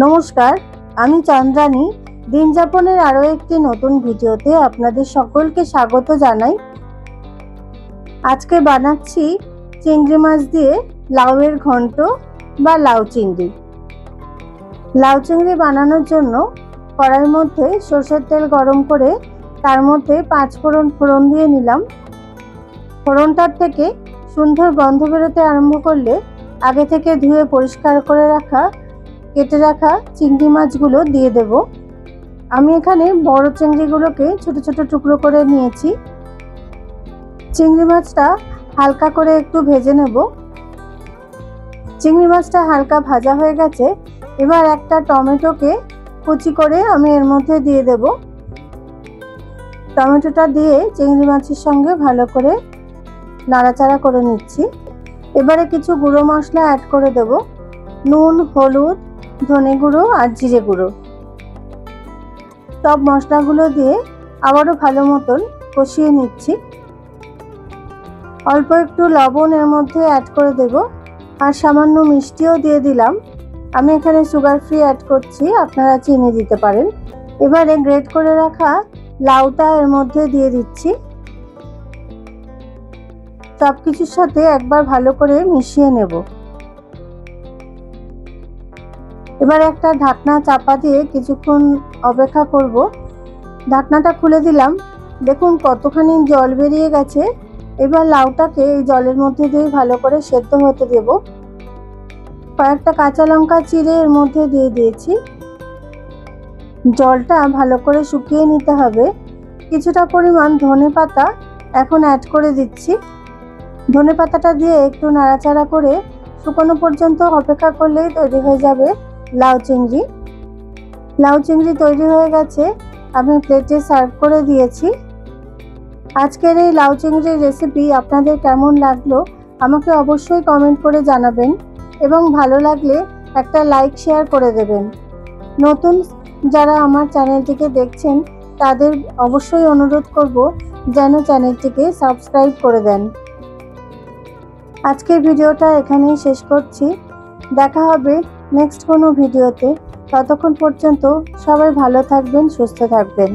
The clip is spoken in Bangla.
নমস্কার, আমি চন্দ্রানী। দিন যাপনের আরও একটি নতুন ভিডিওতে আপনাদের সকলকে স্বাগত জানাই। আজকে বানাচ্ছি চিংড়ি মাছ দিয়ে লাউয়ের ঘন্ট বা লাউ চিংড়ি। লাউ চিংড়ি বানানোর জন্য কড়াইয়ের মধ্যে সরষের তেল গরম করে তার মধ্যে 5 ফোড়ন দিয়ে নিলাম। ফোড়নটার থেকে সুন্দর গন্ধ বেরোতে আরম্ভ করলে আগে থেকে ধুয়ে পরিষ্কার করে কেটে রাখা চিংড়ি মাছগুলো দিয়ে দেব। আমি এখানে বড় চিংড়িগুলোকে ছোট ছোট টুকরো করে নিয়েছি। চিংড়ি মাছটা হালকা করে একটু ভেজে নেব। চিংড়ি মাছটা হালকা ভাজা হয়ে গেছে। এবার একটা টমেটোকে কুচি করে আমি এর মধ্যে দিয়ে দেব। টমেটোটা দিয়ে চিংড়ি মাছের সঙ্গে ভালো করে নাড়াচাড়া করে নিচ্ছি। এবারে কিছু গুঁড়ো মশলা অ্যাড করে দেব। নুন, হলুদ, ধনে গুঁড়ো আর জিরে গুঁড়ো। সব মশলাগুলো দিয়ে আবারও ভালো মতন কষিয়ে নিচ্ছি। অল্প একটু লবণ এর মধ্যে অ্যাড করে দেব আর সামান্য মিষ্টিও দিয়ে দিলাম। আমি এখানে সুগার ফ্রি অ্যাড করছি, আপনারা চিনি দিতে পারেন। এবারে গ্রেট করে রাখা লাউটা এর মধ্যে দিয়ে দিচ্ছি। সব কিছুর সাথে একবার ভালো করে মিশিয়ে নেব। এবার একটা ঢাকনা চাপা দিয়ে কিছুক্ষণ অপেক্ষা করব। ঢাকনাটা খুলে দিলাম। দেখুন কতখানি জল বেরিয়ে গেছে। এবার লাউটাকে এই জলের মধ্যে দিয়ে ভালো করে সেদ্ধ হতে দেব। কয়েকটা কাঁচা লঙ্কা চিড়ে এর মধ্যে দিয়ে দিয়েছি। জলটা ভালো করে শুকিয়ে নিতে হবে। কিছুটা পরিমাণ ধনেপাতা এখন অ্যাড করে দিচ্ছি। ধনেপাতাটা দিয়ে একটু নাড়াচাড়া করে শুকনো পর্যন্ত অপেক্ষা করলেই তৈরি হয়ে যাবে লাউ চিংড়ি। লাউ চিংড়ি তৈরি হয়ে গেছে। আমি প্লেটে সার্ভ করে দিয়েছি। আজকের এই লাউ চিংড়ির রেসিপি আপনাদের কেমন লাগলো আমাকে অবশ্যই কমেন্ট করে জানাবেন এবং ভালো লাগলে একটা লাইক শেয়ার করে দেবেন। নতুন যারা আমার চ্যানেলটিকে দেখছেন তাদের অবশ্যই অনুরোধ করব যেন চ্যানেলটিকে সাবস্ক্রাইব করে দেন। আজকের ভিডিওটা এখানেই শেষ করছি। দেখা হবে নেক্সট কোনো ভিডিওতে। ততক্ষণ পর্যন্ত সবাই ভালো থাকবেন, সুস্থ থাকবেন।